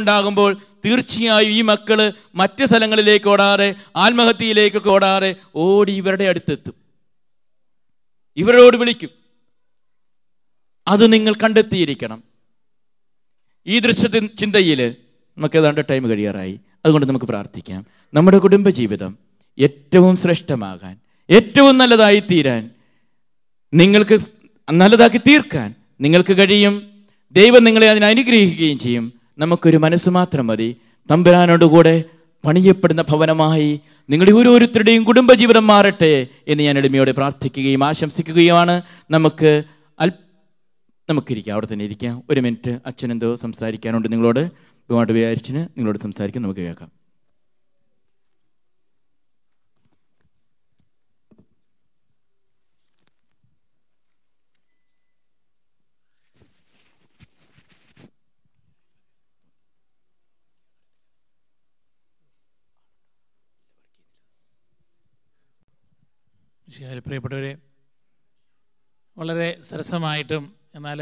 ഉണ്ടാകുമ്പോൾ തീർച്ചയായും ഈ മക്കള് മറ്റ് സ്ഥലങ്ങളിലേക്ക് ഓടാതെ, ആത്മഹത്യയിലേക്കൊക്കെ ഓടാതെ ഓടി ഇവരുടെ അടുത്തെത്തും, ഇവരോട് വിളിക്കും. അത് നിങ്ങൾ കണ്ടെത്തിയിരിക്കണം. ഈ ദൃശ്യത്തിൻ ചിന്തയിൽ നമുക്ക് ഏതാണ്ട് ടൈം കഴിയാറായി. അതുകൊണ്ട് നമുക്ക് പ്രാർത്ഥിക്കാം. നമ്മുടെ കുടുംബജീവിതം ഏറ്റവും ശ്രേഷ്ഠമാകാൻ, ഏറ്റവും നല്ലതായി തീരാൻ, നിങ്ങൾക്ക് നല്ലതാക്കി തീർക്കാൻ നിങ്ങൾക്ക് കഴിയും. ദൈവം നിങ്ങളെ അതിനെ അനുഗ്രഹിക്കുകയും ചെയ്യും. നമുക്കൊരു മനസ്സ് മാത്രം മതി. തമ്പുരാനോടുകൂടെ പണിയപ്പെടുന്ന ഭവനമായി നിങ്ങളുടെ ഓരോരുത്തരുടെയും കുടുംബജീവിതം മാറട്ടെ എന്ന് ഞാൻ എളിമയോടെ പ്രാർത്ഥിക്കുകയും ആശംസിക്കുകയുമാണ്. നമുക്കിരിക്കാം, അവിടെ തന്നെ ഇരിക്കാം. ഒരു മിനിറ്റ് അച്ഛനെന്തോ സംസാരിക്കാനുണ്ട് നിങ്ങളോട്. ബഹുമാനപ്പെട്ട വികാരിച്ചന് നിങ്ങളോട് സംസാരിക്കാൻ നമുക്ക് കേൾക്കാം. പ്രിയപ്പെട്ടവരെ, വളരെ സരസമായിട്ടും എന്നാൽ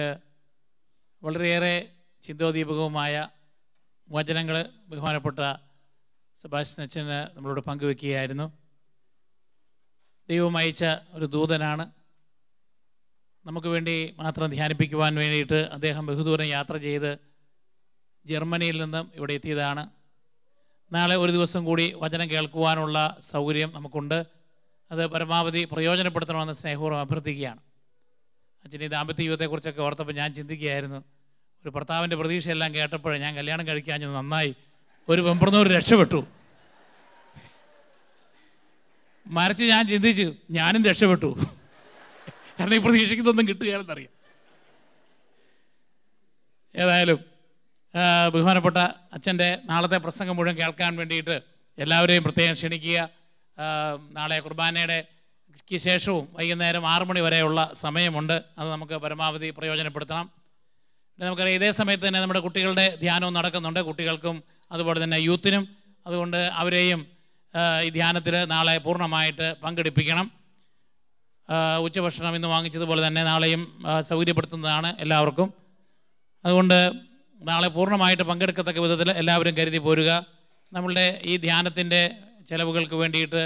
വളരെയേറെ ചിന്തോദീപകവുമായ വചനങ്ങൾ ബഹുമാനപ്പെട്ട സെബാസ്റ്റ്യൻ അച്ഛന് നമ്മളോട് പങ്കുവെക്കുകയായിരുന്നു. ദൈവം അയച്ച ഒരു ദൂതനാണ്. നമുക്ക് വേണ്ടി മാത്രം ധ്യാനിപ്പിക്കുവാൻ വേണ്ടിയിട്ട് അദ്ദേഹം ബഹുദൂരം യാത്ര ചെയ്ത് ജർമ്മനിയിൽ നിന്നും ഇവിടെ എത്തിയതാണ്. നാളെ ഒരു ദിവസം കൂടി വചനം കേൾക്കുവാനുള്ള സൗകര്യം നമുക്കുണ്ട്. അത് പരമാവധി പ്രയോജനപ്പെടുത്തണമെന്ന് സ്നേഹപൂർവ്വം അഭ്യർത്ഥിക്കുകയാണ്. അച്ഛൻ്റെ ദാമ്പത്യ ജീവിതത്തെക്കുറിച്ചൊക്കെ ഓർത്തപ്പോൾ ഞാൻ ചിന്തിക്കുകയായിരുന്നു, ഒരു ഭർത്താവിൻ്റെ പ്രതീക്ഷയെല്ലാം കേട്ടപ്പോഴേ ഞാൻ കല്യാണം കഴിക്കാഞ്ഞത് നന്നായി, ഒരു പെമ്പറന്നൂർ രക്ഷപ്പെട്ടു. മറിച്ച് ഞാൻ ചിന്തിച്ചു, ഞാനും രക്ഷപ്പെട്ടു, കാരണം ഈ പ്രതീക്ഷിക്കുന്നൊന്നും കിട്ടുകയാണെന്നറിയാം. ഏതായാലും ബഹുമാനപ്പെട്ട അച്ഛൻ്റെ നാളത്തെ പ്രസംഗം മുഴുവൻ കേൾക്കാൻ വേണ്ടിയിട്ട് എല്ലാവരെയും പ്രത്യേകം ക്ഷണിക്കുക. നാളെ കുർബാനയുടെ ശേഷവും വൈകുന്നേരം 6 മണി വരെയുള്ള സമയമുണ്ട്. അത് നമുക്ക് പരമാവധി പ്രയോജനപ്പെടുത്തണം. പിന്നെ നമുക്കറിയാം, ഇതേ സമയത്ത് തന്നെ നമ്മുടെ കുട്ടികളുടെ ധ്യാനവും നടക്കുന്നുണ്ട്, കുട്ടികൾക്കും അതുപോലെ തന്നെ യൂത്തിനും. അതുകൊണ്ട് അവരെയും ഈ ധ്യാനത്തിൽ നാളെ പൂർണ്ണമായിട്ട് പങ്കെടുപ്പിക്കണം. ഉച്ചഭക്ഷണം ഇന്ന് വാങ്ങിച്ചതുപോലെ തന്നെ നാളെയും സൗകര്യപ്പെടുത്തുന്നതാണ് എല്ലാവർക്കും. അതുകൊണ്ട് നാളെ പൂർണ്ണമായിട്ട് പങ്കെടുക്കത്തക്ക വിധത്തിൽ എല്ലാവരും കരുതി പോരുക. നമ്മളുടെ ഈ ധ്യാനത്തിൻ്റെ ചിലവുകൾക്ക് വേണ്ടിയിട്ട്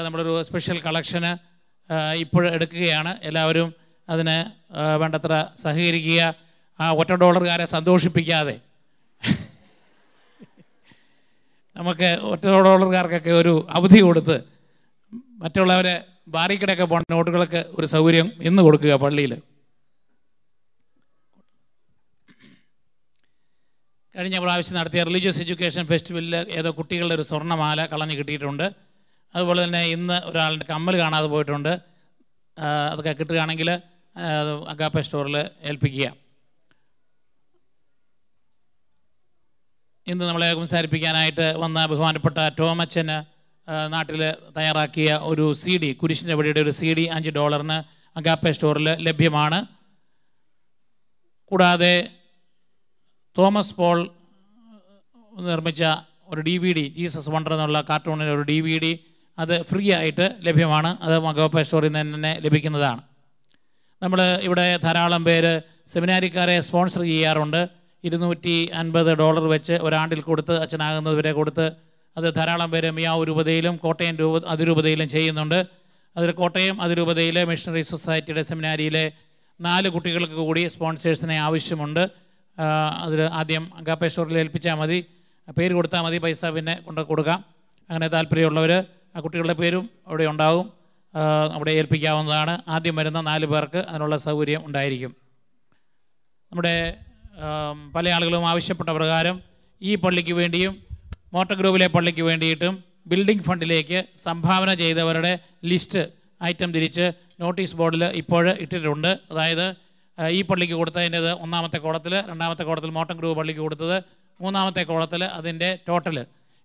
നമ്മളൊരു സ്പെഷ്യൽ കളക്ഷന് ഇപ്പോൾ എടുക്കുകയാണ്. എല്ലാവരും അതിന് വേണ്ടത്ര സഹകരിക്കുക. ആ $1 സന്തോഷിപ്പിക്കാതെ നമുക്ക് $1 ഒരു അവധി കൊടുത്ത് മറ്റുള്ളവരെ ബാറിക്കിടയൊക്കെ പോകുന്ന നോട്ടുകൾക്ക് ഒരു സൗകര്യം ഇന്ന് കൊടുക്കുക പള്ളിയിൽ. കഴിഞ്ഞ പ്രാവശ്യം നടത്തിയ റിലീജിയസ് എഡ്യൂക്കേഷൻ ഫെസ്റ്റിവലിൽ ഏതോ കുട്ടികളുടെ ഒരു സ്വർണ്ണമാല കളഞ്ഞ് കിട്ടിയിട്ടുണ്ട്. അതുപോലെ തന്നെ ഇന്ന് ഒരാളുടെ കമ്മൽ കാണാതെ പോയിട്ടുണ്ട്. അതൊക്കെ കിട്ടുകയാണെങ്കിൽ അഗാപ്പെ സ്റ്റോറിൽ ഏൽപ്പിക്കുക. ഇന്ന് നമ്മളെ സംസാരിപ്പിക്കാനായിട്ട് വന്ന ബഹുമാനപ്പെട്ട ടോമച്ചന് നാട്ടിൽ തയ്യാറാക്കിയ ഒരു CD, കുരിശിൻ്റെ വഴിയുടെ ഒരു CD $5 അഗാപ്പെ സ്റ്റോറിൽ ലഭ്യമാണ്. കൂടാതെ തോമസ് പോൾ നിർമ്മിച്ച ഒരു DVD, ജീസസ് വണ്ടർ എന്നുള്ള കാർട്ടൂണിൻ്റെ ഒരു DVD, അത് ഫ്രീ ആയിട്ട് ലഭ്യമാണ്. അത് അഗാപ്പെ സ്റ്റോറിൽ നിന്ന് തന്നെ ലഭിക്കുന്നതാണ്. നമ്മൾ ഇവിടെ ധാരാളം പേര് സെമിനാരിക്കാരെ സ്പോൺസർ ചെയ്യാറുണ്ട്. $250 വെച്ച് ഒരാണ്ടിൽ കൊടുത്ത് അച്ഛനാകുന്നതുവരെ കൊടുത്ത് അത് ധാരാളം പേര് മിയാവ് രൂപതയിലും കോട്ടയം അതിരൂപതയിലും ചെയ്യുന്നുണ്ട്. അതിൽ കോട്ടയം അതിരൂപതയിലെ മിഷണറി സൊസൈറ്റിയുടെ സെമിനാരിയിലെ 4 കുട്ടികൾക്ക് കൂടി സ്പോൺസേഴ്സിനെ ആവശ്യമുണ്ട്. അതിൽ ആദ്യം അഗാപ്പെ സ്റ്റോറിൽ ഏൽപ്പിച്ചാൽ മതി, പേര് കൊടുത്താൽ മതി, പൈസ പിന്നെ കൊടുക്കാം. അങ്ങനെ താല്പര്യമുള്ളവർ ആ കുട്ടികളുടെ പേരും അവിടെ ഉണ്ടാകും, അവിടെ ഏൽപ്പിക്കാവുന്നതാണ്. ആദ്യം വരുന്ന 4 പേർക്ക് അതിനുള്ള സൗകര്യം ഉണ്ടായിരിക്കും. നമ്മുടെ പല ആളുകളും ആവശ്യപ്പെട്ട പ്രകാരം ഈ പള്ളിക്ക് വേണ്ടിയും മോട്ടർ ഗ്രൂപ്പിലെ പള്ളിക്ക് വേണ്ടിയിട്ടും ബിൽഡിംഗ് ഫണ്ടിലേക്ക് സംഭാവന ചെയ്തവരുടെ ലിസ്റ്റ് ഐറ്റം തിരിച്ച് നോട്ടീസ് ബോർഡിൽ ഇപ്പോൾ ഇട്ടിട്ടുണ്ട്. അതായത് ഈ പള്ളിക്ക് കൊടുത്തതിൻ്റെത് 1ാമത്തെ കോളത്തിൽ, 2ാമത്തെ കോളത്തിൽ മോട്ടർ ഗ്രൂപ്പ് പള്ളിക്ക് കൊടുത്തത്, 3ാമത്തെ കോളത്തിൽ അതിൻ്റെ ടോട്ടൽ.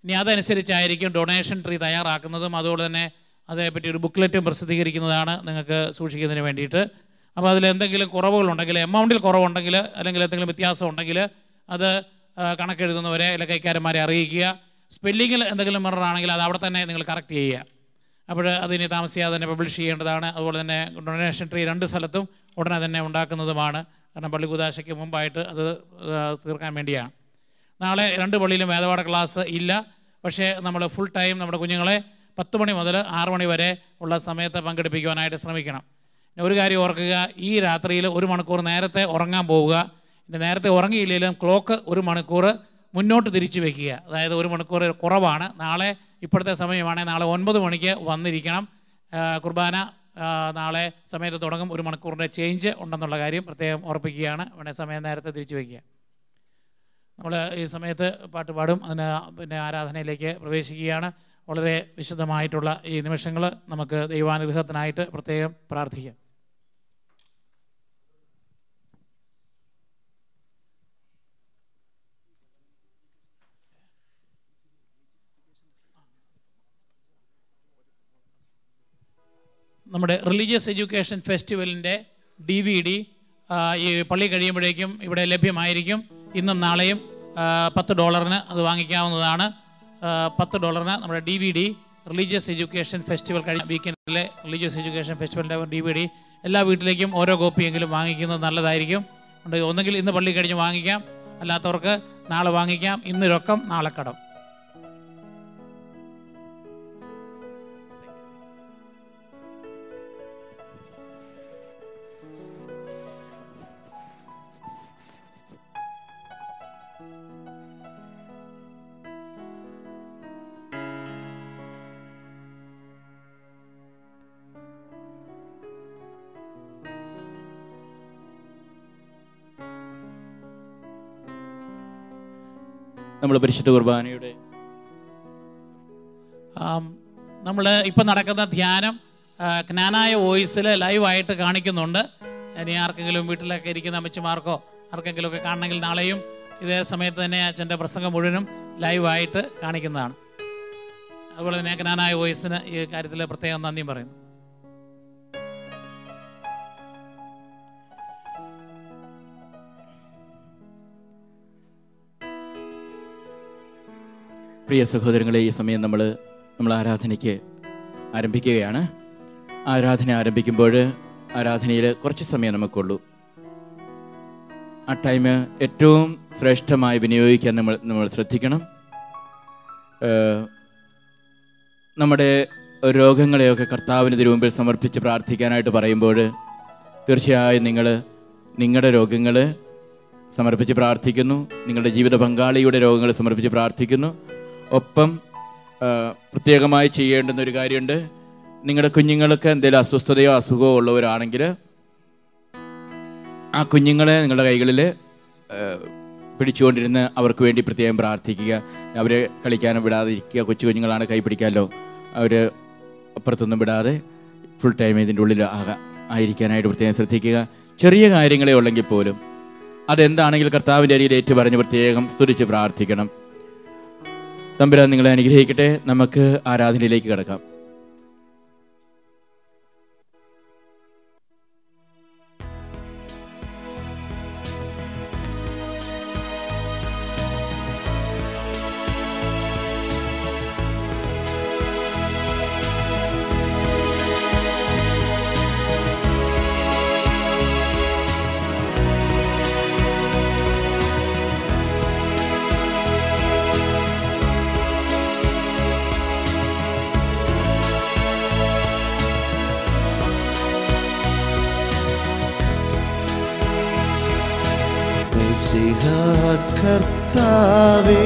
ഇനി അതനുസരിച്ചായിരിക്കും ഡൊണേഷൻ ട്രീ തയ്യാറാക്കുന്നതും അതുപോലെ തന്നെ അതേപ്പറ്റി ഒരു ബുക്ക്ലെറ്റും പ്രസിദ്ധീകരിക്കുന്നതാണ് നിങ്ങൾക്ക് സൂക്ഷിക്കുന്നതിന് വേണ്ടിയിട്ട്. അപ്പോൾ അതിൽ എന്തെങ്കിലും കുറവുകളുണ്ടെങ്കിൽ, എമൗണ്ടിൽ കുറവുണ്ടെങ്കിൽ അല്ലെങ്കിൽ എന്തെങ്കിലും വ്യത്യാസം ഉണ്ടെങ്കിൽ അത് കണക്കെഴുതുന്നവരെ അല്ലെങ്കിൽ കൈക്കാരന്മാരെ അറിയിക്കുക. സ്പെല്ലിങ്ങിൽ എന്തെങ്കിലും മിററാണെങ്കിൽ അത് അവിടെ തന്നെ നിങ്ങൾ കറക്റ്റ് ചെയ്യുക. അപ്പോൾ അതിനി താമസിയാതെ തന്നെ പബ്ലിഷ് ചെയ്യേണ്ടതാണ്. അതുപോലെ തന്നെ ഡൊണേഷൻ ട്രീ 2 സ്ഥലത്തും ഉടനെ തന്നെ ഉണ്ടാക്കുന്നതുമാണ്. കാരണം പള്ളി കൂദാശയ്ക്ക് മുമ്പായിട്ട് അത് തീർക്കാൻ വേണ്ടിയാണ്. നാളെ 2 പള്ളിയിലും വേദപാഠ ക്ലാസ് ഇല്ല. പക്ഷേ നമ്മൾ ഫുൾ ടൈം നമ്മുടെ കുഞ്ഞുങ്ങളെ 10 മണി മുതൽ 6 മണി വരെ ഉള്ള സമയത്ത് പങ്കെടുപ്പിക്കുവാനായിട്ട് ശ്രമിക്കണം. ഒരു കാര്യം ഓർക്കുക, ഈ രാത്രിയിൽ 1 മണിക്കൂർ നേരത്തെ ഉറങ്ങാൻ പോവുക. നേരത്തെ ഉറങ്ങിയില്ലെങ്കിലും ക്ലോക്ക് 1 മണിക്കൂർ മുന്നോട്ട് തിരിച്ചു വയ്ക്കുക. അതായത് 1 മണിക്കൂർ കുറവാണ്. നാളെ ഇപ്പോഴത്തെ സമയമാണെങ്കിൽ നാളെ 9 മണിക്ക് വന്നിരിക്കണം. കുർബാന നാളെ സമയത്ത് തുടങ്ങും. 1 മണിക്കൂറിൻ്റെ ചേഞ്ച് ഉണ്ടെന്നുള്ള കാര്യം പ്രത്യേകം ഓർപ്പിക്കുകയാണ്. വേണേൽ സമയം നേരത്തെ തിരിച്ചു വയ്ക്കുക. നമ്മൾ ഈ സമയത്ത് പാട്ട് പാടും. അതിന് പിന്നെ ആരാധനയിലേക്ക് പ്രവേശിക്കുകയാണ്. വളരെ വിശുദ്ധമായിട്ടുള്ള ഈ നിമിഷങ്ങൾ നമുക്ക് ദൈവാനുഗ്രഹത്തിനായിട്ട് പ്രത്യേകം പ്രാർത്ഥിക്കാം. നമ്മുടെ റിലീജിയസ് എഡ്യൂക്കേഷൻ ഫെസ്റ്റിവലിൻ്റെ DVD ഈ പള്ളി കഴിയുമ്പോഴേക്കും ഇവിടെ ലഭ്യമായിരിക്കും. ഇന്നും നാളെയും $10 അത് വാങ്ങിക്കാവുന്നതാണ്. $10 നമ്മുടെ DVD റിലീജിയസ് എഡ്യൂക്കേഷൻ ഫെസ്റ്റിവൽ കഴിഞ്ഞ വീക്കെൻഡിലെ റിലീജിയസ് എഡ്യൂക്കേഷൻ ഫെസ്റ്റിവലിൻ്റെ DVD എല്ലാ വീട്ടിലേക്കും ഓരോ കോപ്പിയെങ്കിലും വാങ്ങിക്കുന്നത് നല്ലതായിരിക്കും. ഒന്നെങ്കിൽ ഇന്ന് പള്ളി കഴിഞ്ഞ് വാങ്ങിക്കാം, അല്ലാത്തവർക്ക് നാളെ വാങ്ങിക്കാം. ഇന്ന് രൊക്കം, നാളെ കടം. നമ്മൾ പരിശുദ്ധ കുർബാനയുടെ നമ്മൾ ഇപ്പം നടക്കുന്ന ധ്യാനം ജ്ഞാനായ വോയിസിൽ ലൈവായിട്ട് കാണിക്കുന്നുണ്ട്. ഇനി ആർക്കെങ്കിലും വീട്ടിലൊക്കെ ഇരിക്കുന്ന അമ്മച്ചിമാർക്കോ ആർക്കെങ്കിലുമൊക്കെ കാണണമെങ്കിൽ നാളെയും ഇതേ സമയത്ത് തന്നെ അച്ഛൻ്റെ പ്രസംഗം മുഴുവനും ലൈവായിട്ട് കാണിക്കുന്നതാണ്. അതുപോലെ തന്നെ ജ്ഞാനായ വോയിസിന് ഈ കാര്യത്തിൽ പ്രത്യേകം നന്ദിയും പറയുന്നു. പ്രിയ സഹോദരങ്ങളെ, ഈ സമയം നമ്മൾ ആരാധനയ്ക്ക് ആരംഭിക്കുകയാണ്. ആരാധന ആരംഭിക്കുമ്പോൾ ആരാധനയിൽ കുറച്ച് സമയം നമുക്കുള്ളൂ. ആ ടൈം ഏറ്റവും ശ്രേഷ്ഠമായി വിനിയോഗിക്കാൻ നമ്മൾ ശ്രദ്ധിക്കണം. നമ്മുടെ രോഗങ്ങളെയൊക്കെ കർത്താവിന് തിരുമുമ്പിൽ സമർപ്പിച്ച് പ്രാർത്ഥിക്കാനായിട്ട് പറയുമ്പോൾ തീർച്ചയായും നിങ്ങളുടെ രോഗങ്ങൾ സമർപ്പിച്ച് പ്രാർത്ഥിക്കുന്നു, നിങ്ങളുടെ ജീവിത പങ്കാളിയുടെ രോഗങ്ങൾ സമർപ്പിച്ച് പ്രാർത്ഥിക്കുന്നു. ഒപ്പം പ്രത്യേകമായി ചെയ്യേണ്ടുന്ന ഒരു കാര്യമുണ്ട്. നിങ്ങളുടെ കുഞ്ഞുങ്ങൾക്ക് എന്തെങ്കിലും അസ്വസ്ഥതയോ അസുഖമോ ഉള്ളവരാണെങ്കിൽ ആ കുഞ്ഞുങ്ങളെ നിങ്ങളുടെ കൈകളിൽ പിടിച്ചുകൊണ്ടിരുന്ന് അവർക്ക് വേണ്ടി പ്രത്യേകം പ്രാർത്ഥിക്കുക. അവരെ കളിക്കാനും വിടാതിരിക്കുക. കൊച്ചു കുഞ്ഞുങ്ങളാണ്, കൈ പിടിക്കാമല്ലോ. അവർ അപ്പുറത്തൊന്നും വിടാതെ ഫുൾ ടൈം ഇതിൻ്റെ ഉള്ളിൽ ആയിരിക്കാനായിട്ട് പ്രത്യേകം ശ്രദ്ധിക്കുക. ചെറിയ കാര്യങ്ങളെ ഉള്ളെങ്കിൽ പോലും അതെന്താണെങ്കിൽ കർത്താവിൻ്റെ അരിയിൽ ഏറ്റു പറഞ്ഞ് പ്രത്യേകം സ്തുതിച്ച് പ്രാർത്ഥിക്കണം. തമ്പുരാൻ നിങ്ങളെ അനുഗ്രഹിക്കട്ടെ. നമുക്ക് ആരാധനയിലേക്ക് കടക്കാം. കർത്താവേ